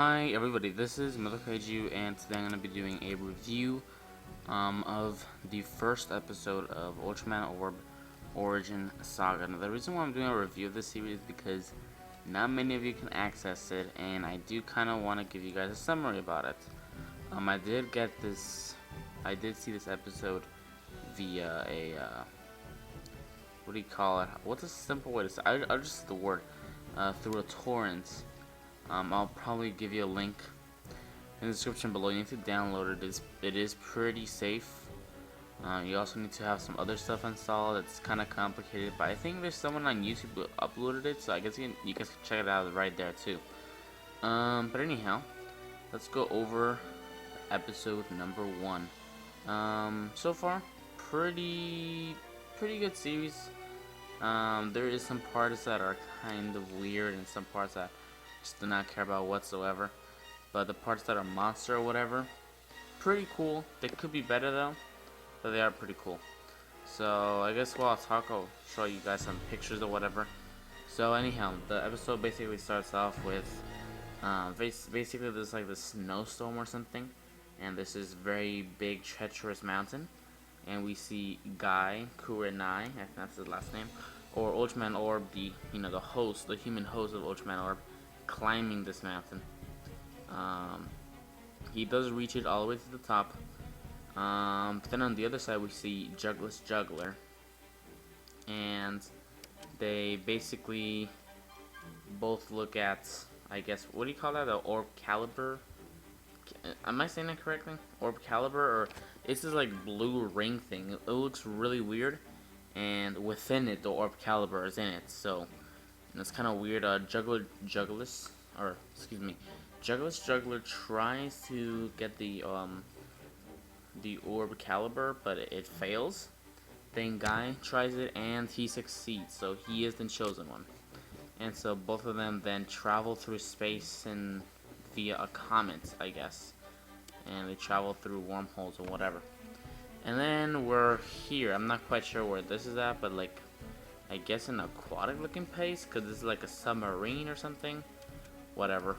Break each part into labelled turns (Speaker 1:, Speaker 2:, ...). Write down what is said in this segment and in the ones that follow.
Speaker 1: Hi everybody, this is methlokaiju, and today I'm going to be doing a review of the first episode of Ultraman Orb Origin Saga. Now the reason why I'm doing a review of this series is because not many of you can access it, and I do kind of want to give you guys a summary about it. I did see this episode via what do you call it? What's a simple way to say? I'll just say the word, through a torrent. I'll probably give you a link in the description below. You need to download it. It is pretty safe. You also need to have some other stuff installed. It's kind of complicated, but I think there's someone on YouTube who uploaded it, so I guess you guys can check it out right there too. But anyhow, let's go over episode number 1. So far, pretty good series. There is some parts that are kind of weird, and some parts that just do not care about whatsoever. But the parts that are monster or whatever, pretty cool. They could be better though, but they are pretty cool. So I guess while I talk, I'll show you guys some pictures or whatever. So anyhow, the episode basically starts off with basically there's like this snowstorm or something, and this is very big treacherous mountain, and we see Guy Kurenai, I think that's his last name, or Ultraman Orb, the host, the human host of Ultraman Orb, climbing this mountain. He does reach it all the way to the top. But then on the other side we see Jugless Juggler, and they basically both look at, I guess, what do you call that? The Orb Caliber? Am I saying that correctly? Orb Caliber, or it's this like blue ring thing. It looks really weird, and within it the Orb Caliber is in it. So it's kind of weird. Jugless Juggler tries to get the Orb Caliber, but it fails. Then Guy tries it and he succeeds, so he is the chosen one. And so both of them then travel through space and via a comet, I guess. And they travel through wormholes or whatever. And then we're here. I'm not quite sure where this is at, but like, I guess an aquatic looking place, because this is like a submarine or something. Whatever.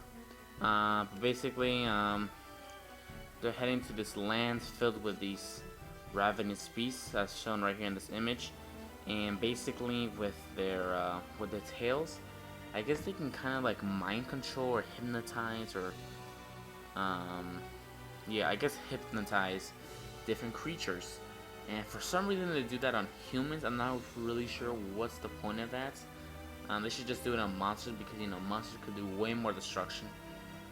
Speaker 1: Basically, they're heading to this land filled with these ravenous beasts, as shown right here in this image. And basically, with their tails, I guess they can kind of like mind control or hypnotize, or yeah, I guess hypnotize different creatures. And for some reason they do that on humans. I'm not really sure what's the point of that. They should just do it on monsters, because monsters could do way more destruction.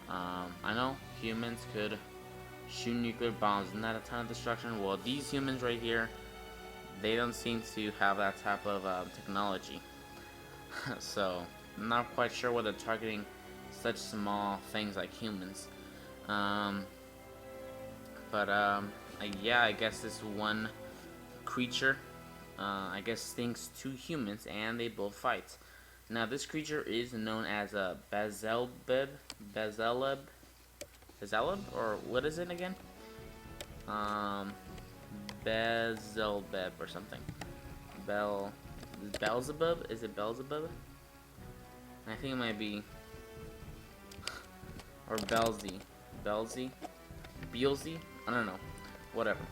Speaker 1: I know humans could shoot nuclear bombs and not a ton of destruction. Well, these humans right here, they don't seem to have that type of technology. So I'm not quite sure why they're targeting such small things like humans. Yeah, I guess this one creature, I guess, stinks two humans, and they both fight. Now this creature is known as a Bezelzebub, or what is it again? Bezelzebub or something. Beelzebub? Is it Beelzebub? I think it might be, or Beelzy, Beelzy. I don't know. Whatever.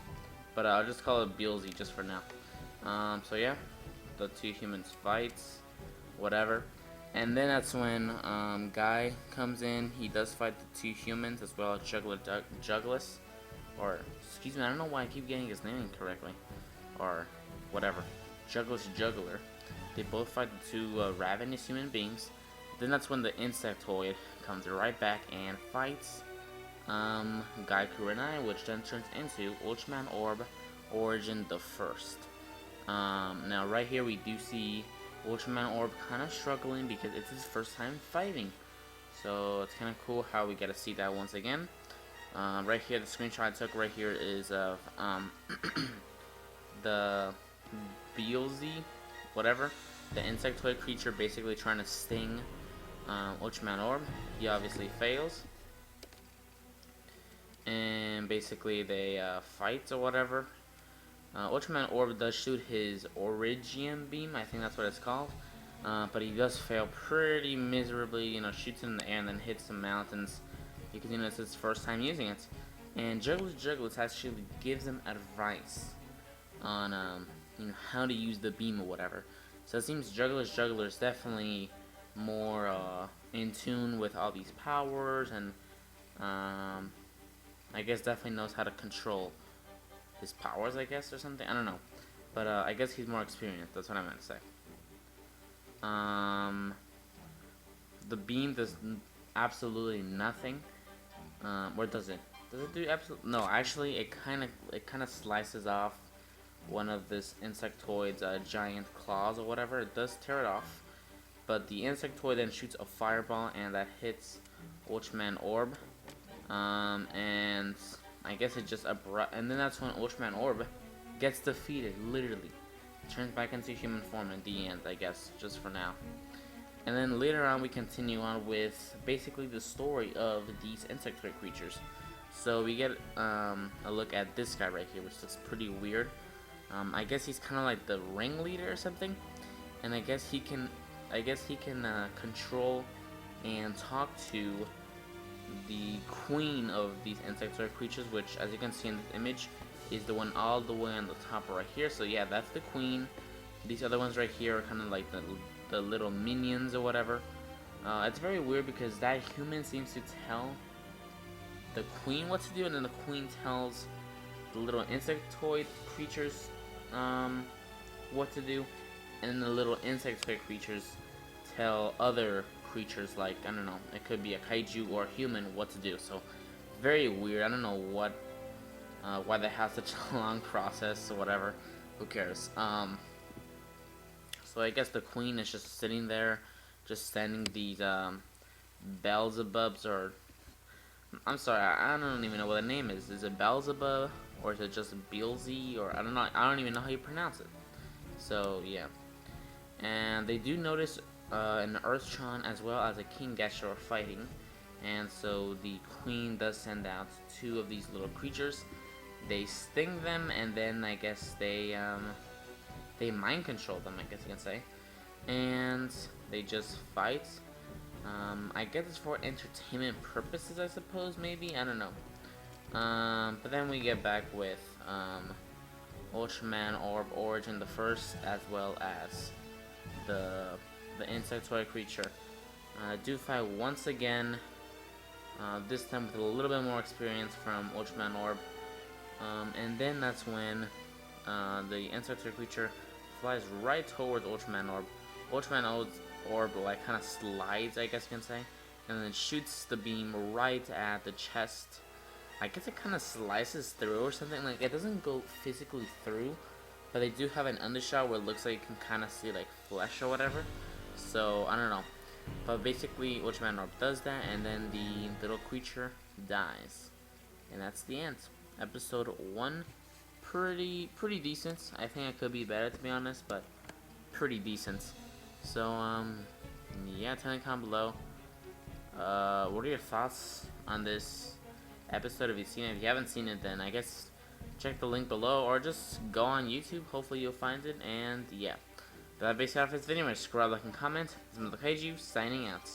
Speaker 1: But I'll just call it Beelzy just for now. So yeah, the two humans fights, whatever. And then that's when Guy comes in. He does fight the two humans as well as Jugless, or excuse me, I don't know why I keep getting his name incorrectly, or whatever. Jugless Juggler. They both fight the two ravenous human beings. Then that's when the Insectoid comes right back and fights Guy Kurenai, which then turns into Ultraman Orb Origin the First. Now right here we do see Ultraman Orb kind of struggling because it's his first time fighting. So it's kind of cool how we get to see that once again. Right here, the screenshot I took right here is of the Beelzy, whatever, the insectoid creature basically trying to sting Ultraman Orb. He obviously fails. And basically they fight or whatever. Ultraman Orb does shoot his Origin beam, I think that's what it's called. But he does fail pretty miserably, shoots in the air and then hits some mountains because it's his first time using it. And Jugglers actually gives him advice on how to use the beam or whatever. So it seems Jugglers definitely more in tune with all these powers, and I guess definitely knows how to control his powers, I guess, or something. I don't know, but I guess he's more experienced. That's what I meant to say. The beam does absolutely nothing. Or does it? Does it do absolutely? No, actually, it kind of slices off one of this insectoid's giant claws or whatever. It does tear it off, but the insectoid then shoots a fireball, and that hits Ultraman Orb. And I guess it just and then that's when Ultraman Orb gets defeated, literally. Turns back into human form in the end, I guess, just for now. And then later on we continue on with basically the story of these insectoid creatures. So we get a look at this guy right here, which looks pretty weird. I guess he's kind of like the ringleader or something, and I guess he can control and talk to the queen of these insectoid creatures, which, as you can see in this image, is the one all the way on the top right here. So yeah, that's the queen. These other ones right here are kind of like the little minions or whatever. It's very weird because that human seems to tell the queen what to do, and then the queen tells the little insectoid creatures what to do, and then the little insectoid creatures tell other creatures, like, I don't know, it could be a kaiju or a human, what to do. So very weird. I don't know what why they have such a long process or whatever. Who cares? So I guess the queen is just sitting there, just sending these Beelzebubs, or I'm sorry, I don't even know what the name is. Is it Beelzebub, or is it just Beelzy, or I don't know. I don't even know how you pronounce it. So yeah, and they do notice an Earthtron as well as a King Gesher are fighting, and so the queen does send out two of these little creatures. They sting them, and then I guess they mind control them, I guess you can say, and they just fight. I guess it's for entertainment purposes, I suppose, maybe, I don't know. But then we get back with Ultraman Orb Origin the first, as well as the insectoid creature. Do fight once again, this time with a little bit more experience from Ultraman Orb. And then that's when the insectoid creature flies right towards Ultraman Orb. Ultraman Orb like kind of slides, I guess you can say, and then shoots the beam right at the chest. I guess it kind of slices through or something. Like, it doesn't go physically through, but they do have an undershot where it looks like you can kind of see like flesh or whatever. So I don't know, but basically Ultraman Orb does that, and then the little creature dies, and that's the end. Episode 1, pretty decent. I think it could be better, to be honest, but pretty decent. So yeah, tell me down below. What are your thoughts on this episode? Have you seen it? If you haven't seen it, then I guess check the link below, or just go on YouTube. Hopefully you'll find it. And yeah, that's basically it for this video. Subscribe, like, and comment. This is methlokaiju signing out.